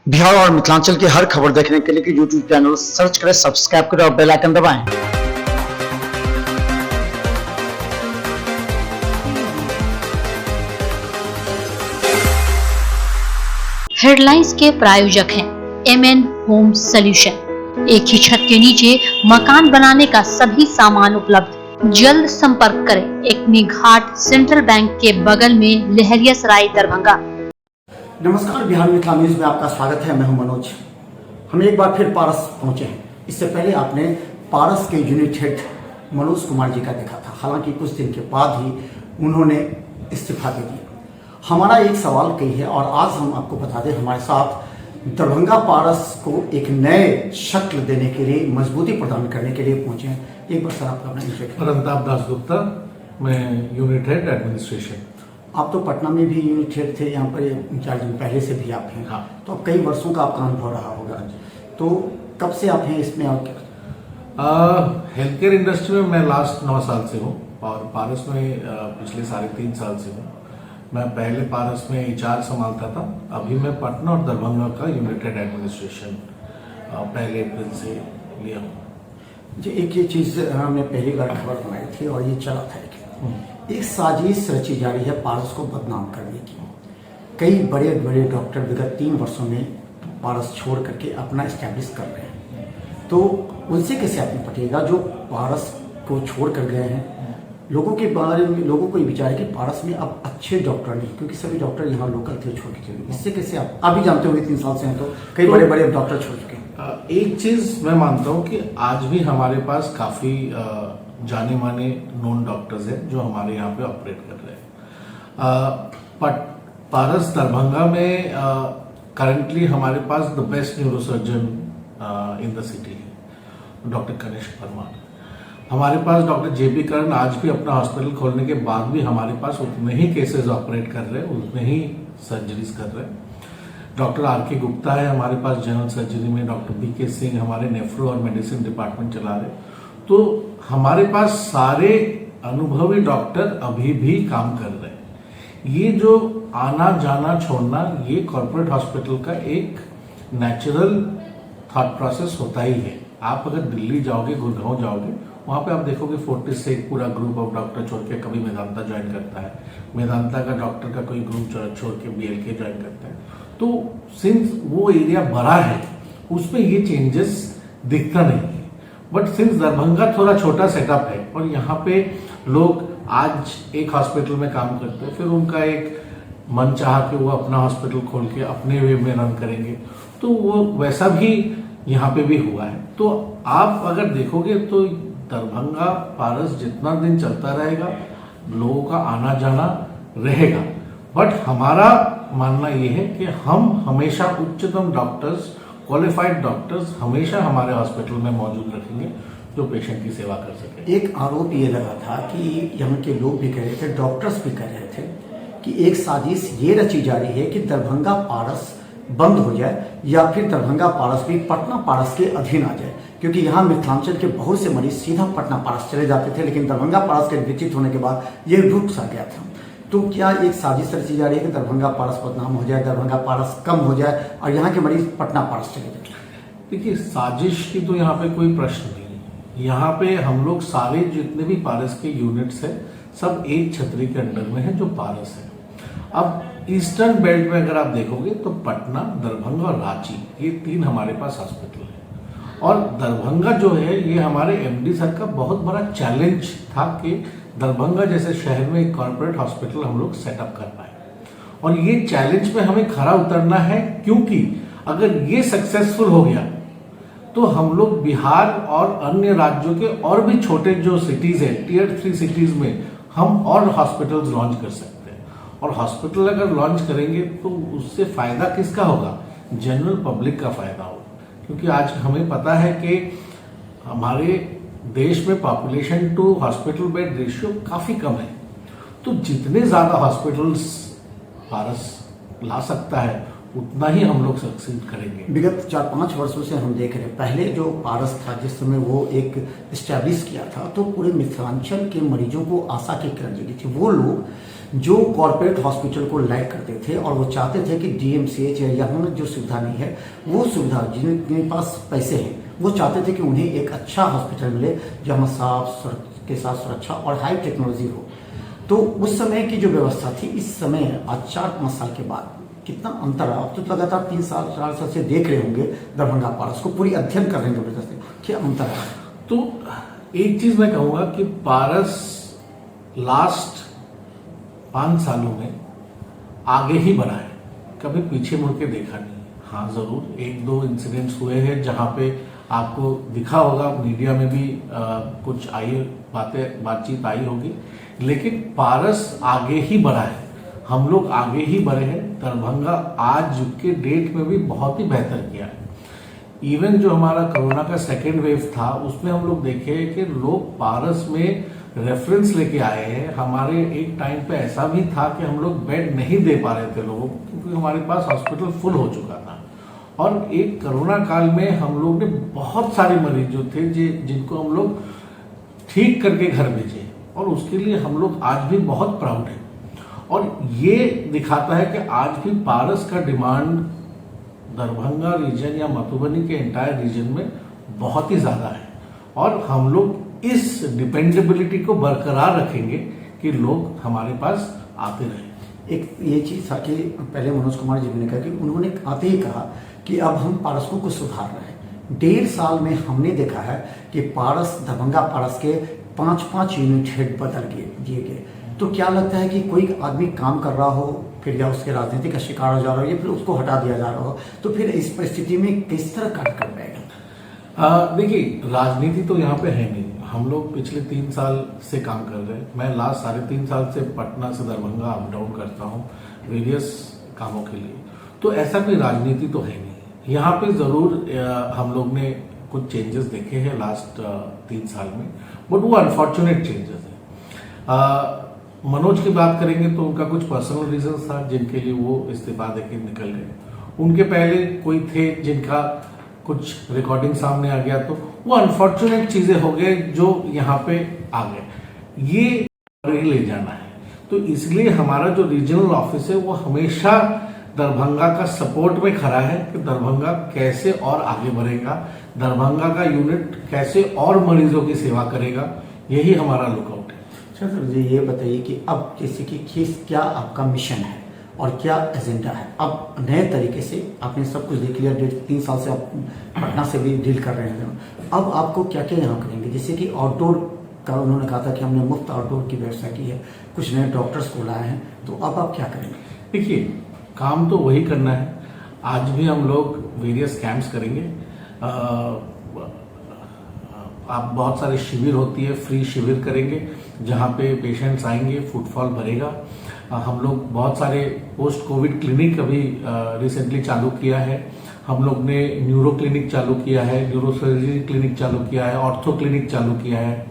बिहार और मिथिलांचल की हर खबर देखने के लिए यूट्यूब चैनल सर्च करें, सब्सक्राइब करें और बेल आइकन दबाएं। हेडलाइंस के प्रायोजक हैं MN होम सॉल्यूशन। एक ही छत के नीचे मकान बनाने का सभी सामान उपलब्ध। जल्द संपर्क करें। एकमी घाट सेंट्रल बैंक के बगल में, लहरियासराय, दरभंगा। नमस्कार, बिहार मिथिला न्यूज में आपका स्वागत है। मैं हूं मनोज। हम एक बार फिर पारस पहुंचे हैं। इससे पहले आपने पारस के यूनिट हेड मनोज कुमार जी का देखा था। हालांकि कुछ दिन के बाद ही उन्होंने इस्तीफा दे दिया। हमारा एक सवाल कही है और आज हम आपको बता दें, हमारे साथ दरभंगा पारस को एक नए शक्ल देने के लिए, मजबूती प्रदान करने के लिए पहुंचे हैं। एक बार सर आपका अपना इंट्रोडक्शन। अरंताब दासगुप्ता, मैं यूनिट हेड एडमिनिस्ट्रेशन। आप तो पटना में भी यूनिट हेड थे, यहाँ पर इंचार्ज पहले से भी आप हैं। हाँ। तो अब कई वर्षों का आपका अनुभव रहा होगा। तो कब से आप हैं इसमें? और हेल्थ केयर इंडस्ट्री में मैं लास्ट 9 साल से हूँ और पारस में पिछले 3.5 साल से हूँ। मैं पहले पारस में HR संभालता था। अभी मैं पटना और दरभंगा का यूनिट हेड एडमिनिस्ट्रेशन पहले अप्रैल से लिया हूँ। जी, एक ये चीज़ हमने पहली बार खबर बनाई थी और ये चला था कि एक साजिश रची जा रही है पारस को बदनाम करने की। कई बड़े बड़े डॉक्टर विगत 3 वर्षों में पारस छोड़ करके अपना एस्टैब्लिश कर रहे हैं। तो उनसे कैसे आप निपटिएगा जो पारस को छोड़ कर गए हैं? लोगों के बारे में लोगों को ये विचार है कि पारस में अब अच्छे डॉक्टर नहीं, क्योंकि सभी डॉक्टर यहाँ लोकल थे, छोड़ के चले। इससे कैसे आप भी जानते होंगे, 3 साल से हैं तो कई बड़े बड़े डॉक्टर छोड़ चुके हैं। एक चीज मैं मानता हूँ कि आज भी हमारे पास काफी जाने माने नोन डॉक्टर्स हैं जो हमारे यहाँ पे ऑपरेट कर रहे हैं। पारस दरभंगा में करंटली हमारे पास the best neurosurgeon in the city है, डॉक्टर कनिष्क परमार। हमारे पास डॉक्टर JP करण आज भी अपना हॉस्पिटल खोलने के बाद भी हमारे पास उतने ही केसेस ऑपरेट कर रहे हैं, उतने ही सर्जरीज कर रहे हैं। डॉक्टर RK गुप्ता है हमारे पास जनरल सर्जरी में। डॉक्टर BK सिंह हमारे नेफ्रो और मेडिसिन डिपार्टमेंट चला रहे। तो हमारे पास सारे अनुभवी डॉक्टर अभी भी काम कर रहे हैं। ये जो आना जाना छोड़ना, ये कॉर्पोरेट हॉस्पिटल का एक नेचुरल थॉट प्रोसेस होता ही है। आप अगर दिल्ली जाओगे, गुड़गांव जाओगे, वहां पे आप देखोगे फोर्टिस से एक पूरा ग्रुप ऑफ डॉक्टर छोड़ के कभी मेदांता ज्वाइन करता है, मेदांता का डॉक्टर का कोई ग्रुप छोड़ के BLK ज्वाइन करता है। तो सिंस वो एरिया बड़ा है, उसमें ये चेंजेस दिखता नहीं है। बट सिंस दरभंगा थोड़ा छोटा सेटअप है और यहाँ पे लोग आज एक हॉस्पिटल में काम करते हैं, फिर उनका एक मन चाह के वो अपना हॉस्पिटल खोल के अपने वे में रन करेंगे, तो वो वैसा भी यहाँ पे भी हुआ है। तो आप अगर देखोगे तो दरभंगा पारस जितना दिन चलता रहेगा, लोगों का आना जाना रहेगा। बट हमारा मानना यह है कि हम हमेशा उच्चतम डॉक्टर्स, क्वालिफाइड डॉक्टर्स हमेशा हमारे हॉस्पिटल में मौजूद रखेंगे जो पेशेंट की सेवा कर सके। एक आरोप ये लगा था कि यहाँ के लोग भी कह रहे थे, डॉक्टर्स भी कह रहे थे कि एक साजिश ये रची जा रही है कि दरभंगा पारस बंद हो जाए या फिर दरभंगा पारस भी पटना पारस के अधीन आ जाए, क्योंकि यहाँ मिथिलांचल के बहुत से मरीज सीधा पटना पारस चले जाते थे, लेकिन दरभंगा पारस के विकसित होने के बाद ये रुक सा गया था। तो क्या एक साजिश रची जा रही है कि दरभंगा पारस बदनाम हो जाए, दरभंगा पारस कम हो जाए और यहाँ के मरीज पटना पारस चले जाए? देखिए, साजिश की तो यहाँ पे कोई प्रश्न नहीं है। यहाँ पे हम लोग सारे जितने भी पारस के यूनिट्स हैं, सब एक छतरी के अंडर में है जो पारस है। अब ईस्टर्न बेल्ट में अगर आप देखोगे तो पटना, दरभंगा और रांची, ये 3 हमारे पास हॉस्पिटल है। और दरभंगा जो है, ये हमारे MD सर का बहुत बड़ा चैलेंज था कि दरभंगा जैसे शहर में एक कॉर्पोरेट हॉस्पिटल हम लोग सेटअप कर पाए। और ये चैलेंज में हमें खरा उतरना है, क्योंकि अगर ये सक्सेसफुल हो गया तो हम लोग बिहार और अन्य राज्यों के और भी छोटे जो सिटीज है, Tier 3 सिटीज में हम और हॉस्पिटल्स लॉन्च कर सकते हैं। और हॉस्पिटल अगर लॉन्च करेंगे तो उससे फायदा किसका होगा? जनरल पब्लिक का फायदा होगा। क्योंकि आज हमें पता है कि हमारे देश में population to hospital bed ratio काफी कम है। तो जितने ज्यादा हॉस्पिटल्स पारस ला सकता है उतना ही हम लोग सक्सीड करेंगे। विगत 4-5 वर्षों से हम देख रहे हैं, पहले जो पारस था जिस समय वो एक इस्टेब्लिश किया था तो पूरे मिथिलांचल के मरीजों को आशा की किरण जगी थी। वो लोग जो कॉरपोरेट हॉस्पिटल को लाइक करते थे और वो चाहते थे कि डीएमसीएच या यहाँ जो सुविधा नहीं है वो सुविधा जिनके पास पैसे हैं वो चाहते थे कि उन्हें एक अच्छा हॉस्पिटल मिले जहाँ साफ के साथ सुरक्षा और हाई टेक्नोलॉजी हो। तो उस समय की जो व्यवस्था थी, इस समय आज 4-5 साल के बाद कितना अंतर है। आप तो लगातार 3-4 साल से देख रहे होंगे दरभंगा पारस को, पूरी अध्ययन कर रहे हैं वजह से, क्या अंतर है? तो एक चीज मैं कहूंगा कि पारस लास्ट 5 सालों में आगे ही बढ़ा है, कभी पीछे मुड़ के देखा नहीं। हाँ जरूर 1-2 इंसिडेंट्स हुए हैं जहां पे आपको दिखा होगा, मीडिया में भी कुछ आई बातचीत आई होगी, लेकिन पारस आगे ही बढ़ा है, हम लोग आगे ही बढ़े हैं। दरभंगा आज के डेट में भी बहुत ही बेहतर किया है। इवन जो हमारा कोरोना का सेकेंड वेव था उसमें हम लोग देखे कि लोग पारस में रेफरेंस लेके आए हैं। हमारे एक टाइम पे ऐसा भी था कि हम लोग बेड नहीं दे पा रहे थे लोगों को, क्योंकि हमारे पास हॉस्पिटल फुल हो चुका था। और एक कोरोना काल में हम लोग ने बहुत सारे मरीज जो थे जिनको हम लोग ठीक करके घर भेजे, और उसके लिए हम लोग आज भी बहुत प्राउड हैं। और ये दिखाता है कि आज भी पारस का डिमांड दरभंगा रीजन या मधुबनी के एंटायर रीजन में बहुत ही ज्यादा है, और हम लोग इस डिपेंडेबिलिटी को बरकरार रखेंगे कि लोग हमारे पास आते रहे। एक ये चीज था कि पहले मनोज कुमार जी ने कहा कि उन्होंने आते ही कहा कि अब हम पारसों को सुधार रहे हैं। 1.5 साल में हमने देखा है कि पारस दरभंगा पारस के 5-5 यूनिट हेड बदल दिए गए। तो क्या लगता है कि कोई आदमी काम कर रहा हो फिर या उसके राजनीति का शिकार हो जा रहा हो या फिर उसको हटा दिया जा रहा हो, तो फिर इस परिस्थिति में किस तरह कार्य कर पाएगा? देखिए, राजनीति तो यहाँ पे है नहीं। हम लोग पिछले 3 साल से काम कर रहे हैं। मैं लास्ट 3.5 साल से पटना से दरभंगा अप डाउन करता हूँ वेरियस कामों के लिए। तो ऐसा कोई राजनीति तो है नहीं। यहाँ पे जरूर हम लोग ने कुछ चेंजेस देखे हैं लास्ट 3 साल में, बट वो अनफॉर्चुनेट चेंजेस है। मनोज की बात करेंगे तो उनका कुछ पर्सनल रीजंस था जिनके लिए वो इस्तीफा देके निकल गए। उनके पहले कोई थे जिनका कुछ रिकॉर्डिंग सामने आ गया, तो वो अनफॉर्चुनेट चीजें हो गए जो यहाँ पे आ गए। ये ले जाना है, तो इसलिए हमारा जो रीजनल ऑफिस है वो हमेशा दरभंगा का सपोर्ट में खड़ा है कि दरभंगा कैसे और आगे बढ़ेगा, दरभंगा का यूनिट कैसे और मरीजों की सेवा करेगा, यही हमारा लुकआउट है। सर जी ये बताइए कि अब जैसे कि क्या आपका मिशन है और क्या एजेंडा है? अब नए तरीके से आपने सब कुछ देख लिया, 3 साल से आप पटना से भी डील कर रहे हैं, अब आपको क्या क्या यहाँ करेंगे? जैसे कि आउटडोर का उन्होंने कहा था कि हमने मुफ्त आउटडोर की व्यवस्था की है, कुछ नए डॉक्टर्स को लाए हैं, तो अब आप क्या करेंगे? देखिए, काम तो वही करना है। आज भी हम लोग वेरियस कैंप्स करेंगे। आप बहुत सारे शिविर होती है, फ्री शिविर करेंगे जहाँ पे पेशेंट्स आएंगे, फुटफॉल बढ़ेगा। हम लोग बहुत सारे पोस्ट कोविड क्लिनिक अभी रिसेंटली चालू किया है। हम लोग ने न्यूरो क्लिनिक चालू किया है, न्यूरो सर्जरी क्लिनिक चालू किया है, ऑर्थो क्लिनिक चालू किया है।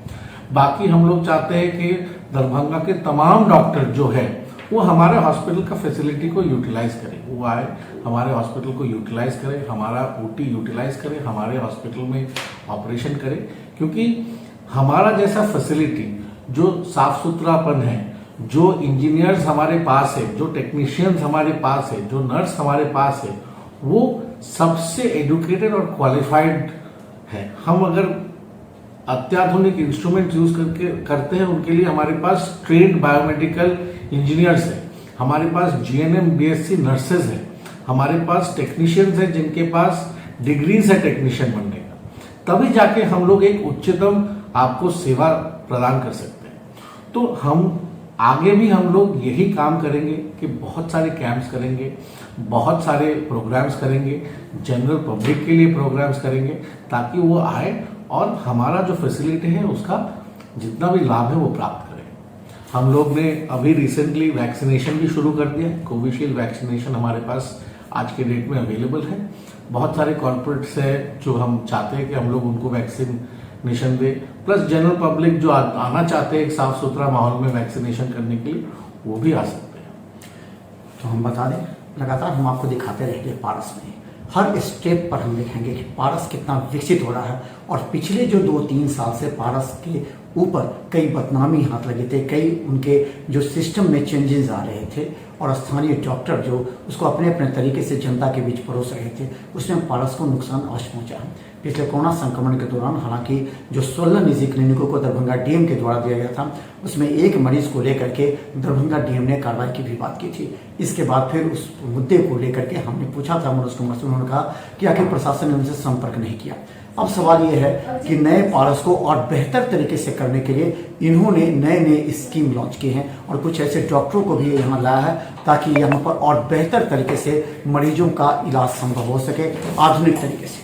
बाकी हम लोग चाहते हैं कि दरभंगा के तमाम डॉक्टर जो है वो हमारे हॉस्पिटल का फैसिलिटी को यूटिलाइज करें, वो आए हमारे हॉस्पिटल को यूटिलाइज करें, हमारा ओटी यूटिलाइज करें, हमारे हॉस्पिटल में ऑपरेशन करें। क्योंकि हमारा जैसा फैसिलिटी, जो साफ सुथरापन है, जो इंजीनियर्स हमारे पास है, जो टेक्नीशियंस हमारे पास है, जो नर्स हमारे पास है, वो सबसे एजुकेटेड और क्वालिफाइड है। हम अगर अत्याधुनिक इंस्ट्रूमेंट यूज करते हैं, उनके लिए हमारे पास ट्रेन्ड बायोमेडिकल इंजीनियर्स है, हमारे पास जीएनएम बीएससी नर्सेज है, हमारे पास टेक्नीशियंस है जिनके पास डिग्रीज है टेक्नीशियन बनने का। तभी जाके हम लोग एक उच्चतम आपको सेवा प्रदान कर सकते हैं। तो हम आगे भी हम लोग यही काम करेंगे कि बहुत सारे कैंप्स करेंगे, बहुत सारे प्रोग्राम्स करेंगे, जनरल पब्लिक के लिए प्रोग्राम्स करेंगे, ताकि वो आए और हमारा जो फैसिलिटी है उसका जितना भी लाभ है वो प्राप्त करें। हम लोग ने अभी रिसेंटली वैक्सीनेशन भी शुरू कर दिया है। कोविशील्ड वैक्सीनेशन हमारे पास आज के डेट में अवेलेबल है। बहुत सारे कॉर्पोरेट्स है जो हम चाहते हैं कि हम लोग उनको वैक्सीनेशन दें, प्लस जनरल पब्लिक जो आना चाहते हैं एक साफ सुथरा माहौल में वैक्सीनेशन करने के लिए, वो भी आ सकते हैं। तो हम बता दें लगातार हम आपको दिखाते रहेंगे पारस में। हर स्टेप पर हम देखेंगे कि पारस कितना विकसित हो रहा है और पिछले जो 2-3 साल से पारस के ऊपर कई बदनामी हाथ लगे थे, कई उनके जो सिस्टम में चेंजेस आ रहे थे और स्थानीय डॉक्टर जो उसको अपने अपने तरीके से जनता के बीच परोस रहे थे, उसमें पारस को नुकसान अवश्य पहुंचा। पिछले कोरोना संक्रमण के दौरान हालांकि जो 16 निजी क्लिनिकों को दरभंगा डीएम के द्वारा दिया गया था, उसमें एक मरीज को लेकर के दरभंगा डीएम ने कार्रवाई की भी बात की थी। इसके बाद फिर उस मुद्दे को लेकर के हमने पूछा था मनोज कुमार से, उन्होंने कहा कि आखिर प्रशासन ने उनसे संपर्क नहीं किया। अब सवाल ये है कि नए पारस को और बेहतर तरीके से करने के लिए इन्होंने नए स्कीम लॉन्च किए हैं और कुछ ऐसे डॉक्टरों को भी यहाँ लाया है ताकि यहाँ पर और बेहतर तरीके से मरीजों का इलाज संभव हो सके आधुनिक तरीके से।